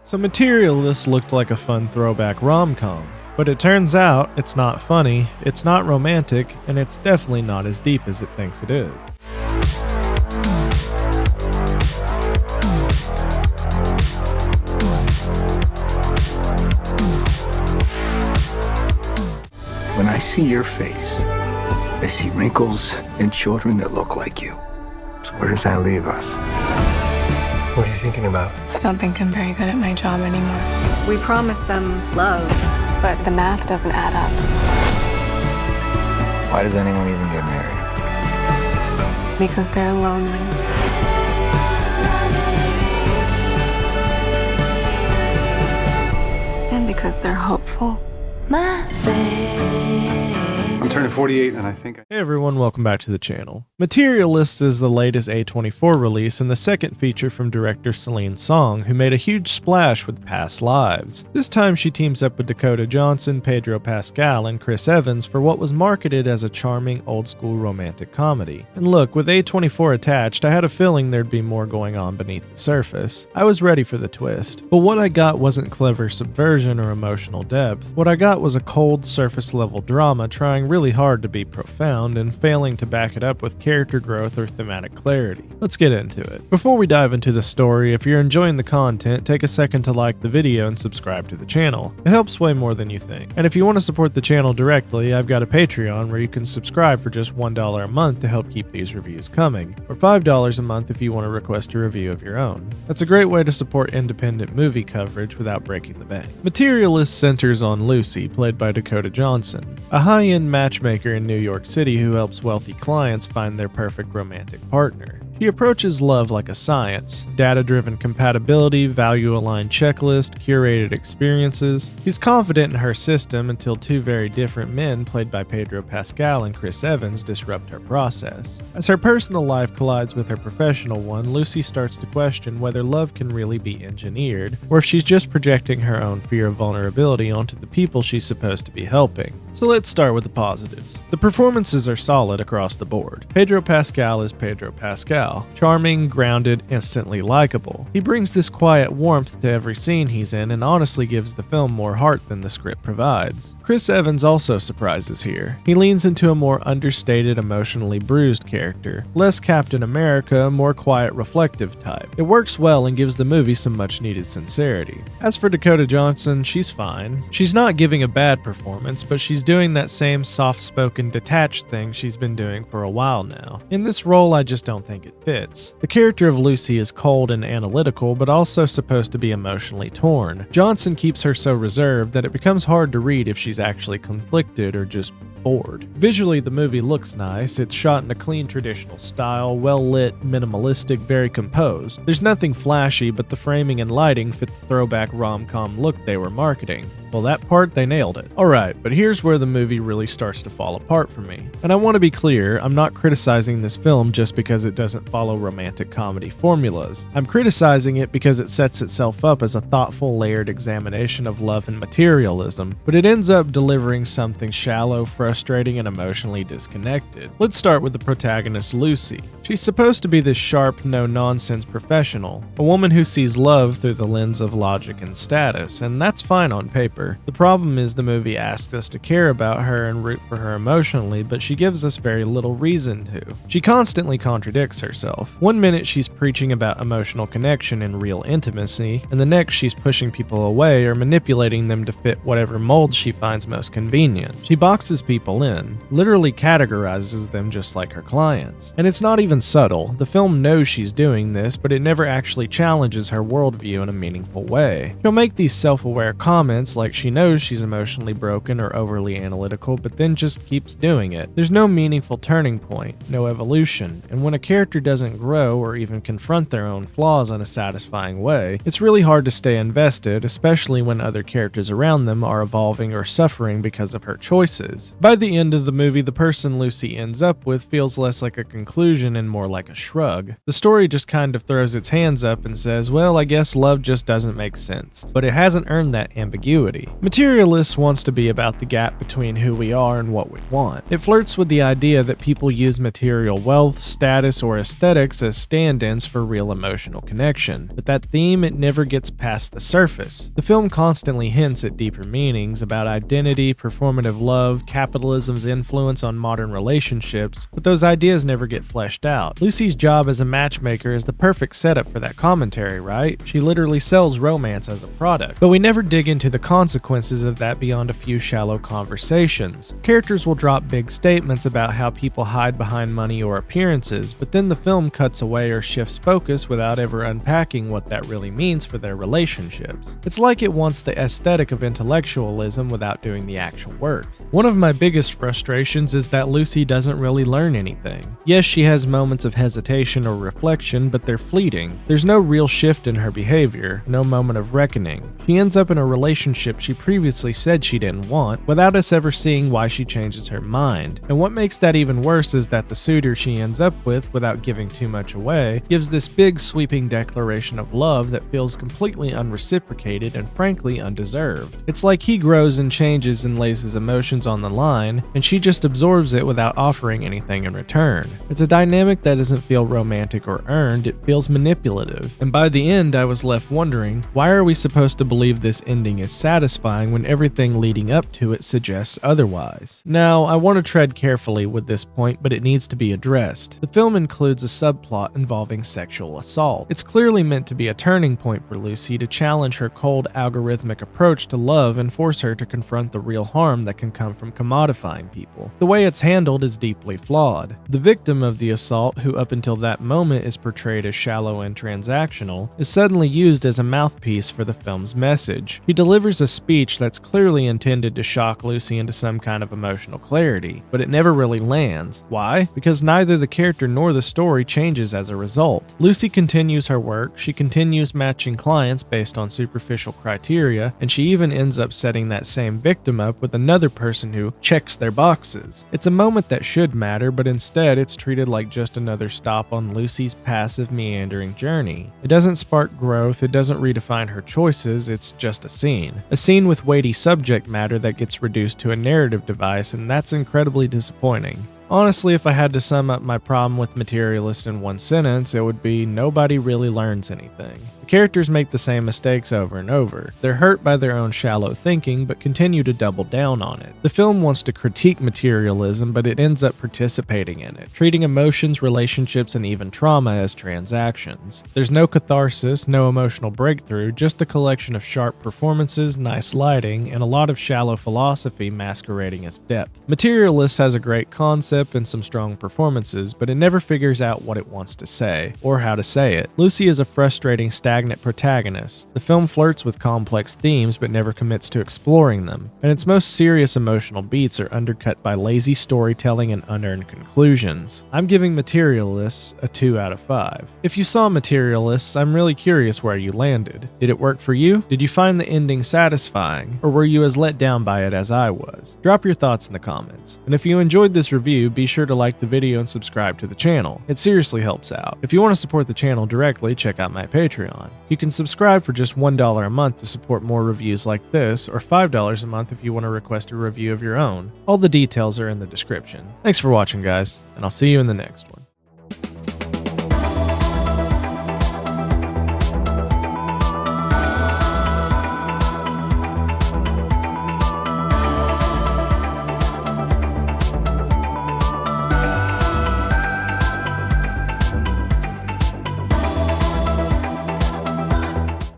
So Materialists looked like a fun throwback rom-com, but it turns out it's not funny, it's not romantic, and it's definitely not as deep as it thinks it is. When I see your face, I see wrinkles and children that look like you. So where does that leave us? What are you thinking about? I don't think I'm very good at my job anymore. We promised them love, But the math doesn't add up. Why does anyone even get married? Because they're lonely. And because they're hopeful. I'm turning 48 and I think Hey everyone, welcome back to the channel. Materialists is the latest A24 release and the second feature from director Celine Song, who made a huge splash with Past Lives. This time she teams up with Dakota Johnson, Pedro Pascal, and Chris Evans for what was marketed as a charming old-school romantic comedy. And look, with A24 attached, I had a feeling there'd be more going on beneath the surface. I was ready for the twist. But what I got wasn't clever subversion or emotional depth. What I got was a cold, surface-level drama trying really hard to be profound and failing to back it up with character growth or thematic clarity. Let's get into it. Before we dive into the story, if you're enjoying the content, take a second to like the video and subscribe to the channel. It helps way more than you think. And if you want to support the channel directly, I've got a Patreon where you can subscribe for just $1 a month to help keep these reviews coming, or $5 a month if you want to request a review of your own. That's a great way to support independent movie coverage without breaking the bank. Materialist centers on Lucy, played by Dakota Johnson, a high-end matchmaker in New York City who helps wealthy clients find their perfect romantic partner. He approaches love like a science, data-driven compatibility, value-aligned checklist, curated experiences. He's confident in her system until two very different men, played by Pedro Pascal and Chris Evans, disrupt her process. As her personal life collides with her professional one, Lucy starts to question whether love can really be engineered, or if she's just projecting her own fear of vulnerability onto the people she's supposed to be helping. So let's start with the positives. The performances are solid across the board. Pedro Pascal is Pedro Pascal. Charming, grounded, instantly likable. He brings this quiet warmth to every scene he's in and honestly gives the film more heart than the script provides. Chris Evans also surprises here. He leans into a more understated, emotionally bruised character. Less Captain America, more quiet, reflective type. It works well and gives the movie some much needed sincerity. As for Dakota Johnson, she's fine. She's not giving a bad performance, but she's doing that same soft-spoken, detached thing she's been doing for a while now. In this role, I just don't think it fits. The character of Lucy is cold and analytical, but also supposed to be emotionally torn. Johnson keeps her so reserved that it becomes hard to read if she's actually conflicted or just bored. Visually, the movie looks nice. It's shot in a clean traditional style, well lit, minimalistic, very composed. There's nothing flashy, but the framing and lighting fit the throwback rom-com look they were marketing. Well, that part, they nailed it. Alright, but here's where the movie really starts to fall apart for me. And I want to be clear, I'm not criticizing this film just because it doesn't follow romantic comedy formulas. I'm criticizing it because it sets itself up as a thoughtful, layered examination of love and materialism, but it ends up delivering something shallow, frustrating, and emotionally disconnected. Let's start with the protagonist, Lucy. She's supposed to be this sharp, no-nonsense professional, a woman who sees love through the lens of logic and status, and that's fine on paper. The problem is the movie asks us to care about her and root for her emotionally, but she gives us very little reason to. She constantly contradicts herself. One minute she's preaching about emotional connection and real intimacy, and the next she's pushing people away or manipulating them to fit whatever mold she finds most convenient. She boxes people in, literally categorizes them just like her clients. And it's not even subtle. The film knows she's doing this, but it never actually challenges her worldview in a meaningful way. She'll make these self-aware comments like she knows she's emotionally broken or overly analytical, but then just keeps doing it. There's no meaningful turning point, no evolution, and when a character doesn't grow or even confront their own flaws in a satisfying way, it's really hard to stay invested, especially when other characters around them are evolving or suffering because of her choices. By By the end of the movie, the person Lucy ends up with feels less like a conclusion and more like a shrug. The story just kind of throws its hands up and says, well, I guess love just doesn't make sense, but it hasn't earned that ambiguity. Materialists wants to be about the gap between who we are and what we want. It flirts with the idea that people use material wealth, status, or aesthetics as stand-ins for real emotional connection, but that theme, it never gets past the surface. The film constantly hints at deeper meanings about identity, performative love, capitalism's influence on modern relationships, but those ideas never get fleshed out. Lucy's job as a matchmaker is the perfect setup for that commentary, right? She literally sells romance as a product, but we never dig into the consequences of that beyond a few shallow conversations. Characters will drop big statements about how people hide behind money or appearances, but then the film cuts away or shifts focus without ever unpacking what that really means for their relationships. It's like it wants the aesthetic of intellectualism without doing the actual work. One of my biggest frustrations is that Lucy doesn't really learn anything. Yes, she has moments of hesitation or reflection, but they're fleeting. There's no real shift in her behavior, no moment of reckoning. She ends up in a relationship she previously said she didn't want, without us ever seeing why she changes her mind. And what makes that even worse is that the suitor she ends up with, without giving too much away, gives this big sweeping declaration of love that feels completely unreciprocated and frankly undeserved. It's like he grows and changes and lays his emotions on the line, and she just absorbs it without offering anything in return. It's a dynamic that doesn't feel romantic or earned, it feels manipulative. And by the end, I was left wondering, why are we supposed to believe this ending is satisfying when everything leading up to it suggests otherwise? Now, I want to tread carefully with this point, but it needs to be addressed. The film includes a subplot involving sexual assault. It's clearly meant to be a turning point for Lucy to challenge her cold, algorithmic approach to love and force her to confront the real harm that can come from commodifying people. The way it's handled is deeply flawed. The victim of the assault, who up until that moment is portrayed as shallow and transactional, is suddenly used as a mouthpiece for the film's message. He delivers a speech that's clearly intended to shock Lucy into some kind of emotional clarity, but it never really lands. Why? Because neither the character nor the story changes as a result. Lucy continues her work, she continues matching clients based on superficial criteria, and she even ends up setting that same victim up with another person who checks their boxes. It's a moment that should matter, but instead it's treated like just another stop on Lucy's passive, meandering journey. It doesn't spark growth, it doesn't redefine her choices, it's just a scene. A scene with weighty subject matter that gets reduced to a narrative device, and that's incredibly disappointing. Honestly, if I had to sum up my problem with Materialist in one sentence, it would be nobody really learns anything. The characters make the same mistakes over and over. They're hurt by their own shallow thinking, but continue to double down on it. The film wants to critique materialism, but it ends up participating in it, treating emotions, relationships, and even trauma as transactions. There's no catharsis, no emotional breakthrough, just a collection of sharp performances, nice lighting, and a lot of shallow philosophy masquerading as depth. Materialist has a great concept and some strong performances, but it never figures out what it wants to say, or how to say it. Lucy is a frustrating stagnant protagonist. The film flirts with complex themes but never commits to exploring them, and its most serious emotional beats are undercut by lazy storytelling and unearned conclusions. I'm giving Materialists a 2 out of 5. If you saw Materialists, I'm really curious where you landed. Did it work for you? Did you find the ending satisfying? Or were you as let down by it as I was? Drop your thoughts in the comments. And if you enjoyed this review, be sure to like the video and subscribe to the channel. It seriously helps out. If you want to support the channel directly, check out my Patreon. You can subscribe for just $1 a month to support more reviews like this, or $5 a month if you want to request a review of your own. All the details are in the description. Thanks for watching, guys, and I'll see you in the next one.